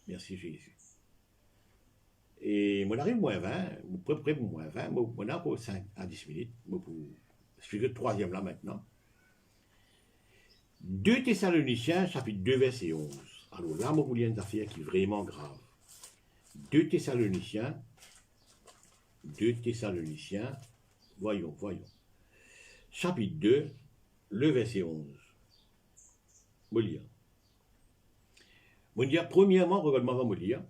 Merci Jésus. Et moi, j'arrive moins 20, près pour moins 20, moi, on a pour 5 à 10 minutes. Moi, je suis le troisième là maintenant. 2 Thessaloniciens, chapitre 2, verset 11. Alors là, moi, vous voulez une affaire qui est vraiment grave. 2 Thessaloniciens, voyons. Chapitre 2, le verset 11. Bon lire. Je vais dire, premièrement, regarde-moi, va me dire.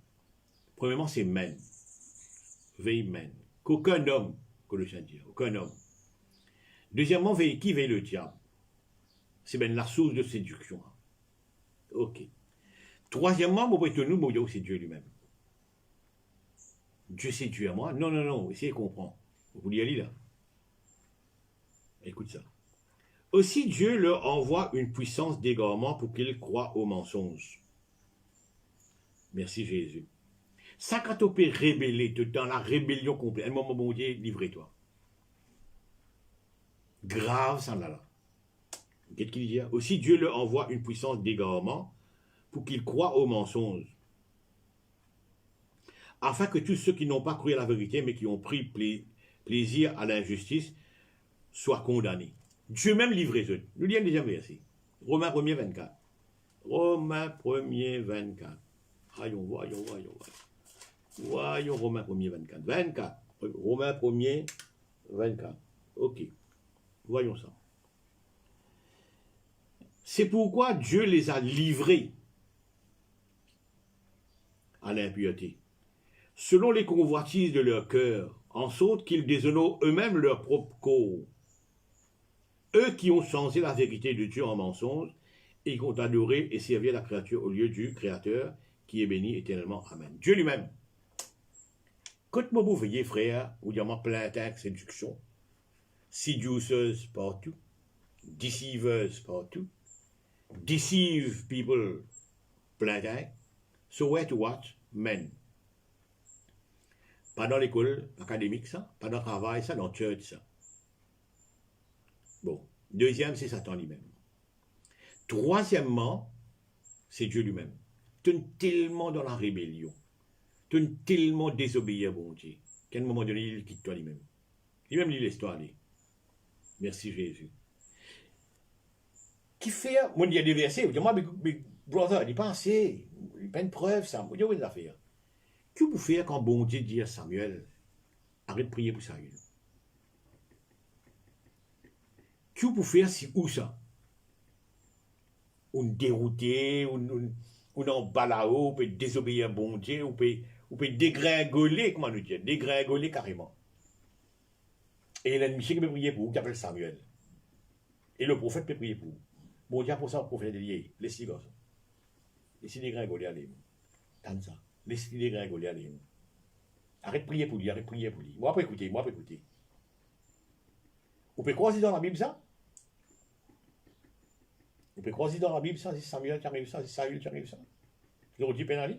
Premièrement, c'est men. Veille men. Qu'aucun homme, Colossiens dit, aucun homme. Deuxièmement, veille qui veille le diable. C'est bien la source de séduction. Ok. Troisièmement, nous, c'est Dieu lui-même. Dieu séduit à moi. Non, non, non, essayez de comprendre. Vous y allez là. Écoute ça. Aussi Dieu leur envoie une puissance d'égarement pour qu'ils croient aux mensonges. Merci Jésus. Ça quand on peut rébeller, dans la rébellion complète, un moment bon Dieu, livrez-toi. Grave ça là. Qu'est-ce qu'il dit? Aussi Dieu leur envoie une puissance d'égarement pour qu'ils croient aux mensonges. Afin que tous ceux qui n'ont pas cru à la vérité, mais qui ont pris plaisir à l'injustice, soient condamnés. Dieu même livré eux. Nous lisons déjà verset. Romains 1er 24. Romains 1er 24. Voyons. Voyons Romains 1er 24. 24. Romains 1er 24. Ok. Voyons ça. C'est pourquoi Dieu les a livrés à l'impureté, selon les convoitises de leur cœur, en sorte qu'ils déshonorent eux-mêmes leur propre corps. Eux qui ont changé la vérité de Dieu en mensonge et qui ont adoré et servi la créature au lieu du Créateur qui est béni éternellement. Amen. Dieu lui-même. Quand vous voyez, frère, vous dites plein de séduction, seducers partout, deceivers partout, deceive people plein de. So where to watch? Men. Pas dans l'école académique, ça, pas dans le travail, ça, dans le church, ça. Bon. Deuxième, c'est Satan lui-même. Troisièmement, c'est Dieu lui-même. Tu es tellement dans la rébellion. Tu es tellement désobéi à bon Dieu. Qu'à un moment donné, il quitte toi lui-même. Lui-même, il laisse toi aller. Merci Jésus. Qui fait, moi, il y a des versets, moi, mes brother, il n'est pas assez. Il n'y a pas une preuve, ça. Il y a des affaires. Que vous faites quand bon Dieu dit à Samuel, arrête de prier pour Saül? Que vous faire si où ça? On dérouté, on en balao, on peut désobéir à bon Dieu, on peut dégringoler, comment nous dire, dégringoler carrément. Et l'ennemi qui peut prier pour vous, qui appelle Samuel. Et le prophète peut prier pour vous. Bon Dieu, pour ça, le prophète est lié. Laissez-le comme ça. Laissez-le dégringoler, allez. Tant ça. Laissez-le dégringoler, allez. Arrête de prier pour lui, arrête de prier pour lui. Moi, après écouter. Vous pouvez croiser dans la Bible ça? Vous pouvez croiser dans la Bible ça, c'est Samuel qui arrive ça, c'est Saül qui arrive ça. Vous aurez dit pénali?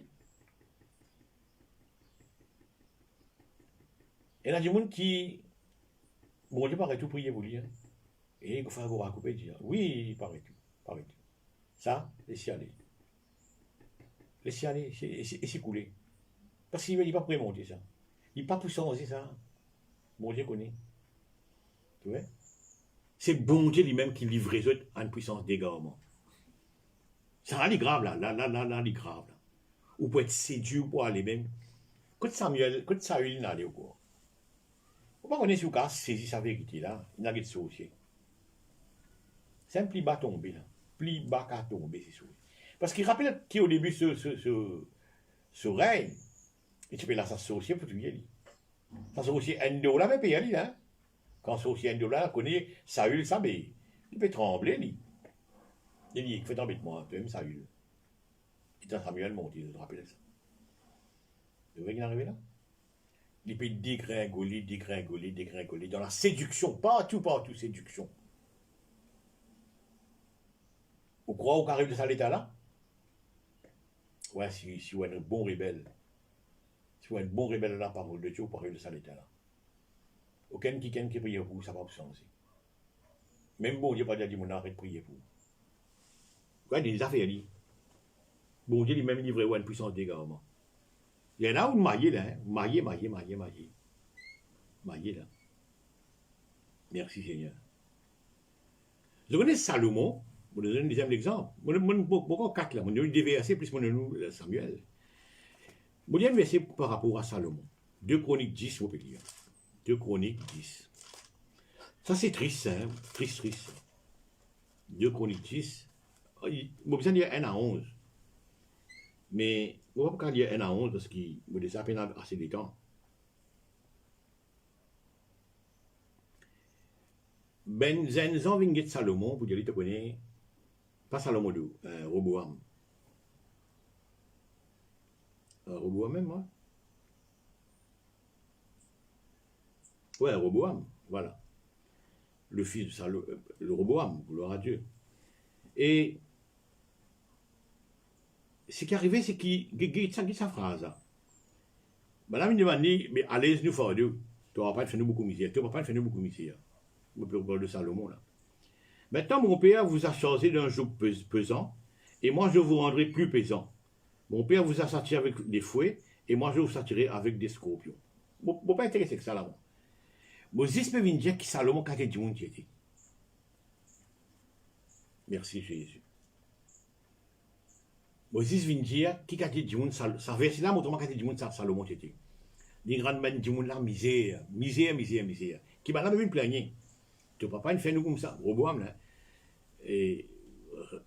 Et il y a des gens qui. Bon Dieu paraît tout prier pour lui. Hein. Et il faut un gros raccouper et dire oui, paraît tout. Ça, laissez aller. Laissez aller, et c'est coulé. Parce qu'il n'est pas pour monter ça. Il n'est pas pour changer ça. Bon Dieu connaît. Tu vois? C'est bon Dieu lui-même qui livre les autres à une puissance d'égarement. Ça, c'est grave là, c'est grave là. Ou pour être séduit ou pour aller même. Quand Saül n'a allé au cours. On va connaître si vous avez saisi sa vérité là, il n'a pas de sorcier. C'est un pli bas tombé là. Pli bas qu'à tomber, c'est sûr. Parce qu'il rappelle qu'au début, ce règne, et tu peux là, ça sorcier pour tuer lui. Ça sorcier Endo là, mais payer lui là. Quand sorcier Endo là, connaît Saül, ça, mais il peut trembler lui. Il dit, il fait trembler de moi, tu aimes Saül. Et dans Samuel monte, il te rappelle ça. Vous voyez qu'il est arrivé là? Il peut dégringoler, dans la séduction, partout, séduction. Vous croyez qu'on arrive de cet état-là? Ouais, si vous êtes un bon rebelle, si vous êtes un bon rebelle à la parole de Dieu, vous arriver de cet état-là. Aucun qui prie pour vous, ça va vous changer. Même bon Dieu pas dit mon arrête de prier pour vous. Vous voyez, des affaires dit. Bon Dieu, il même livré une puissance d'égarement. Il y en a où maillé là, hein? Maillé là. Merci Seigneur. Je connais Salomon, je vous donne un deuxième exemple. Pourquoi 4 là? Je donne des versets plus mon Samuel. Je vous donne un verset par rapport à Salomon. 2 Chroniques 10, vous pouvez lire. 2 Chroniques 10. Ça c'est triste, hein? Triste. 2 Chroniques 10. Vous besoin de dire 1 à 11. Mais, on va pas lire 1 à 11 parce qu'il me dit ça à peine assez de temps. Ben Zenzan Vinget Salomon, vous dites, tu connais, pas Salomon, Roboam. Roboam même, moi. Ouais, Roboam, voilà. Le fils de Salomon, le Roboam, gloire à Dieu. Et ce qui est arrivé, c'est qu'il dit sa phrase. Madame me demande, mais allez nous faire Dieu. Tu vas pas faire nous beaucoup misère. Tu vas pas faire nous beaucoup misère. Le peuple de Salomon, là. Maintenant, mon père vous a chargé d'un joug pesant, et moi je vous rendrai plus pesant. Mon père vous a sorti avec des fouets, et moi je vous sortirai avec des scorpions. Bon, pas intéressé que ça là. Moses peut venir dire que Salomon a dit mon Dieu. Merci Jésus. Moses vient dire qui a dit mon Salomon. Ça verset là, montre-moi qui a dit mon Salomon était. Les grands men dit mon là misère, misère, misère, misère. Qui va là même plaigner. Tu ne vas pas faire nous comme ça, Roboam là. Et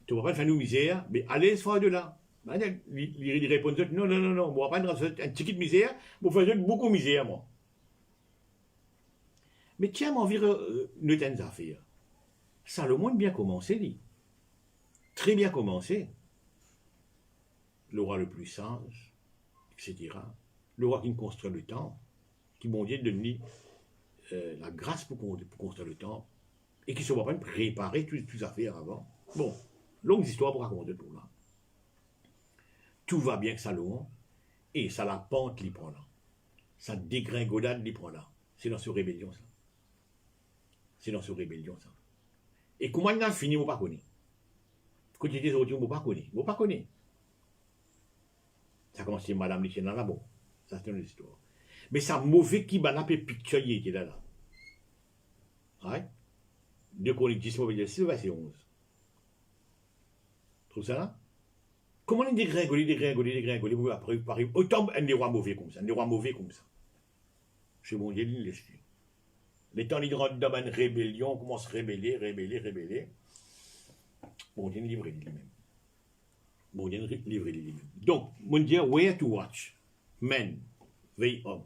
tu ne vas pas faire nous misère, mais allez se faire de là. Il répond non, non, non, non, on ne va pas faire un petit peu de misère, on va faire beaucoup de misère, moi. Mais tiens, mon envie ne t'en affaire. Salomon a bien commencé, lui. Très bien commencé. Le roi le plus sage, etc. Le roi qui construit le temple, qui m'a dit de donner la grâce pour construire le temple, et qui ne se va pas préparer toutes les affaires avant. Bon, longue histoire pour raconter pour là. Tout va bien que Salomon, et ça la pente l'y prend là. Ça dégringolade l'y prend là. C'est dans ce rébellion, ça. C'est dans ce rébellion, ça. Et comment il a fini, on ne pas connaît. Quand il dit autres, on ne pas connaît. On ne pas connaît. Ça commence à Madame Lichena là, bon. Ça, c'est une histoire. Mais ça mauvais qui m'a appelé picture, il était là. Ouais. 2 Chroniques 10, mauvais 6, verset 11. Trouve ça là? Comment on dégringolé, vous après, autant un des rois mauvais comme ça, un des rois mauvais comme ça. Chez mon Dieu, il laisse. Les temps, ils rentrent dans une rébellion, on commence à rébeller. Bon Dieu, livré lui-même. Bon Dieu, livré lui-même. Donc, mon Dieu, where to watch? Men, veille homme.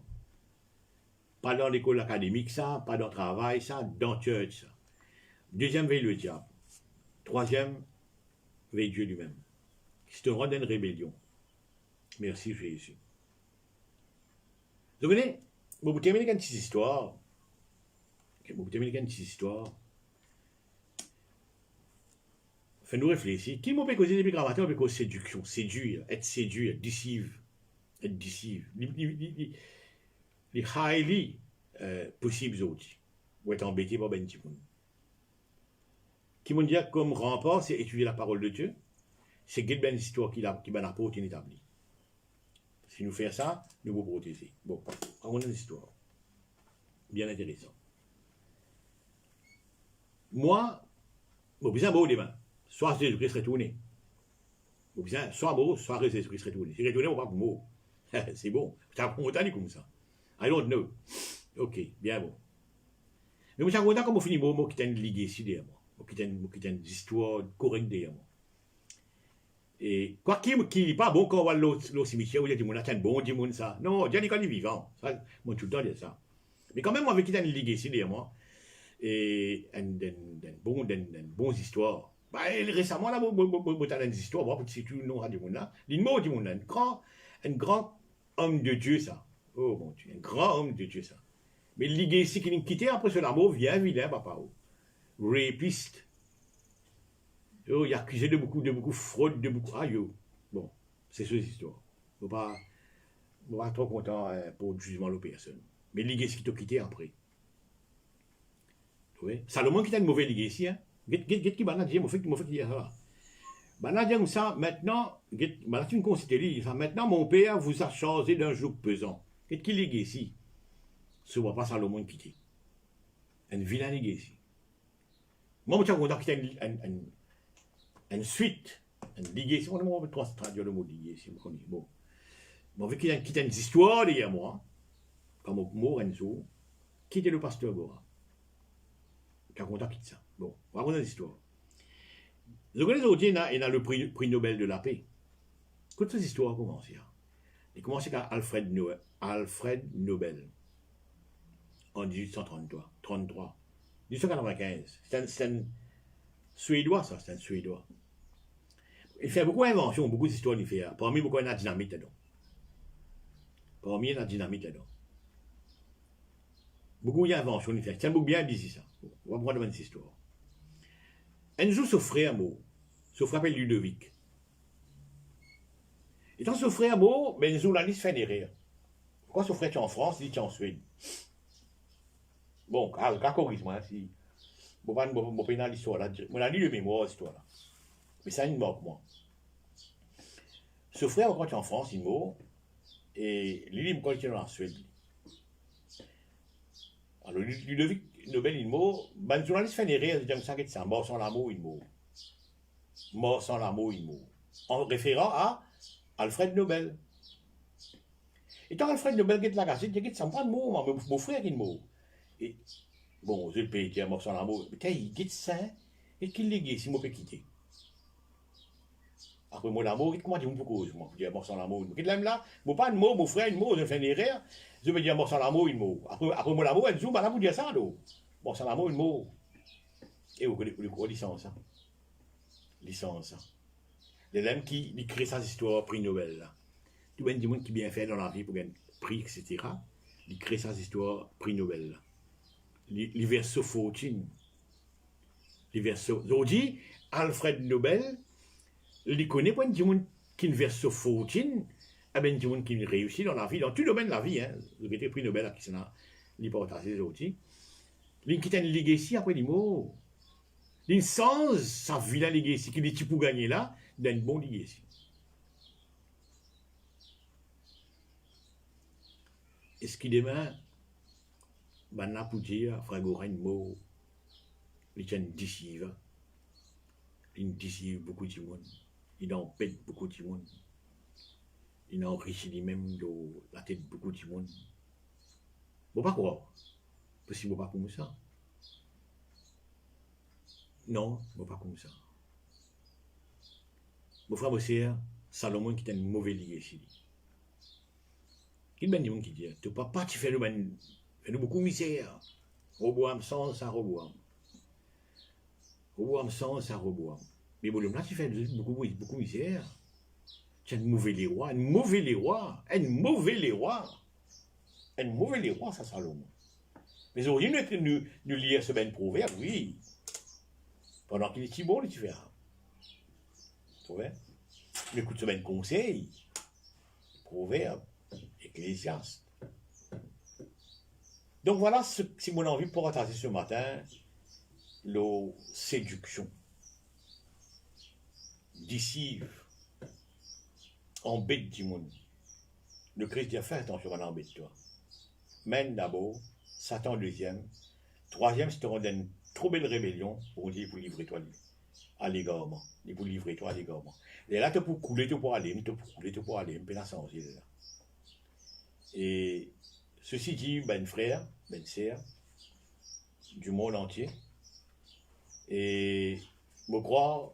Pas dans l'école académique, ça, pas dans le travail, ça, dans le church, ça. Deuxième, veille le diable. Troisième, veille Dieu lui-même. Qui te rend une rébellion. Merci Jésus. Vous voyez, vous terminez avec une petite histoire. Faites-nous réfléchir. Qui m'a fait causer des grammateurs avec séduction, séduire, être séduire, deceive. Les highly possibles outils. Ou être embêté par ben petit monde. Qui m'ont dit comme rempart, c'est étudier la parole de Dieu. C'est une belle histoire qui va n'apporter une établie. Si nous faisons ça, nous vous protéger. Bon, on a une histoire. Bien intéressant. Moi, je besoin de demain. Soit Jésus-Christ retourné. Soit beau, soit Jésus-Christ retourné. Si retourné, on va pas mot. C'est bon. Ça prend autant comme ça. I don't know. Ok, bien bon. Mais moi, je suis content comme on finit moi qui t'ai une ligue ici derrière moi. Moi qui t'ai une histoire correcte derrière moi. Et quoi qu'il n'est pas bon quand on va au cimetière, où il y a du monde, c'est un bon du monde ça. Non, Dieu quand il est vivant. Ça, moi tout le temps je dis ça. Mais quand même, avec qui t'as une ligue ici derrière moi. Et une bonne histoire. Bah, récemment, là, vous avez des histoires, bon, c'est tout le nom du monde là. L'immo du monde là, un grand homme de Dieu, ça. Oh mon Dieu, un grand homme de Dieu, ça. Mais le ligue ici qui l'a quitté après ce l'amour, vient vilain, papa. Rapiste. Oh, il est accusé de beaucoup fraude, de beaucoup. Ah, yo. Bon, c'est ces histoires. Je ne pas trop content pour le jugement de la personne. Mais ligue ici qui t'a quitté après. Oui. Salomon qui a une mauvaise ligue ici, hein. Qu'est-ce qui m'a dit, m'a fait dire ça. M'a dit ça, maintenant, m'a dit une considérée, maintenant mon père vous a chargé d'un joug pesant. Qu'est-ce qui ligue ici? Ce n'est pas Salomon qui dit. Un vilain ligue ici. Moi, je suis content qu'il y ait une suite, une ligue ici. On va traduire le mot ligue ici. Bon. Bon, vu qu'il y a une histoire derrière moi, comme Morenzo, qui était le pasteur Gora. Qui a content quitte ça. Bon, on va raconter l'histoire. Vous connaissez aujourd'hui, il y a le prix Nobel de la paix. Quand cette histoire a commencé, il a commencé avec Alfred Nobel en 1833. 1895. C'est un Suédois, ça, c'est un Suédois. Il fait beaucoup d'inventions, beaucoup d'histoires, il fait. Parmi beaucoup, il y a la dynamite là-dedans. Parmi, il y a la dynamite là-dedans. Beaucoup d'inventions, il fait. Tiens, beaucoup bien dit ça. On va prendre une histoire. Un jour, son frère, son frère s'appelle Ludovic. Et quand son frère, ben, un jour, la liste fait des rires. Pourquoi son frère est en France, il est en Suède? Bon, corrige-moi, si. Bon, pas dans l'histoire là. On a lu le mémoire, l'histoire là. Mais ça, il me manque, moi. Ce frère, quand il est en France, il meurt. Et lui, il me quand il est en Suède. Alors, Ludovic Nobel, il meurt. Ben, le journaliste fait des rires, il dit ça, c'est mort sans l'amour, il meurt. Mort sans l'amour, il meurt. En référant à Alfred Nobel. Et quand Alfred Nobel quitte la gazette, il dit ça me prend de mot, mon frère qui est mort. Et bon, je le pays qui est mort sans l'amour. Mais il dit ça, et qu'il l'a si moi peux quitter. Après moi l'amour, comment tu me cause, moi, je dis mort sans l'amour. Qu'il l'aime là, moi pas de mot, mon frère, une mot, je fais des rires, je me dis mort sans l'amour, une mot. Après moi l'amour, elle dit, madame, vous dites ça, là. Mort sans l'amour, une mot. Et vous connaissez quoi, licence, hein? Licence, hein? Les hommes qui créent ces histoires, prix Nobel, là. Tout le monde qui bien fait dans la vie pour gagner prix, etc. Il crée ces histoires, prix Nobel. Les versos 14. Les versos. Aujourd'hui, Alfred Nobel, il connaît pas du monde qui est verso 14, et bien du monde qui réussit dans la vie, dans tout domaine de la vie. Hein. Vous avez prix Nobel à qui c'est là, il partage aujourd'hui. Il quitte une legacy après les mots. Il sans sa vie la legacy, qu'il est pour gagner là, d'un bon legacy. Est-ce qu'il demain, maintenant pour dire, frère une mot, il tient décisive. Il décisive beaucoup de monde. Il empêche beaucoup de monde. Il enrichit lui-même de la tête de beaucoup de monde. Bon, pas croire. Parce qu'il ne pas comme ça. Non, bon, pas comme ça. Mon frère, monsieur, Salomon qui est un mauvais lié ici. Il y a des gens qui disent, tu ne peux pas faire beaucoup de misère. Roboam sans ça, Roboam. Roboam sans ça, Roboam. Mais bon, là, tu fais beaucoup de misère. Tu as un mauvais les rois, un mauvais les rois, un mauvais les rois. Un mauvais les rois, ça, Salomon. Mais aujourd'hui, nous lire ce ben proverbe, oui. Pendant qu'il est si bon, tu fais. Proverbe. Mais écoute ce ben conseil. Proverbe. Ecclésiaste. Donc voilà ce que mon envie pour partager ce matin, la séduction, décive, embête du monde. Le Christ dit, fais attention à l'embête toi. Mène d'abord, Satan deuxième, troisième, c'est une trop belle rébellion pour dire pour livrer toi à l'égarement, pour livrer toi à l'égarement. Et là, tu peux couler, tu peux aller, tu peux couler, tu peux aller, tu peux la changer là. Et ceci dit, ben frère, ben sœur, du monde entier, et me croire,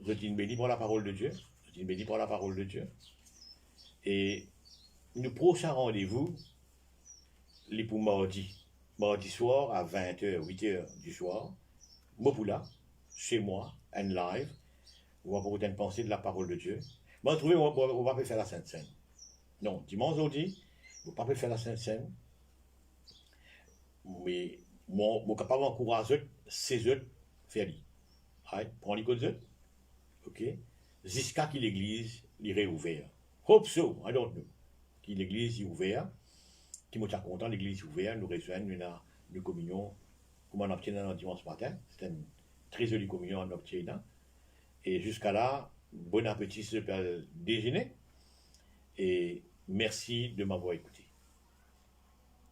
je suis béni pour la parole de Dieu, je suis béni pour la parole de Dieu, et nous prochain rendez-vous, les pour mardi soir à 20h, 8h du soir, Mopoula, chez moi, en live, on va pouvoir penser de la parole de Dieu. Mais trouver, on va pas faire la Sainte Seine. Non, dimanche aujourd'hui, on ne va pas faire la Sainte Seine. Mais moi, je suis capable d'encourager ces autres à faire. Prends les codes, ok? Jusqu'à que l'église est réouverte. Hope so, I don't know. Que l'église est ouverte, qui est content, l'église est ouverte, nous rejoignons une communion, comme on obtient dans le dimanche matin. C'est une très jolie communion en obtient. Et jusqu'à là, bon appétit sur le déjeuner. Et merci de m'avoir écouté.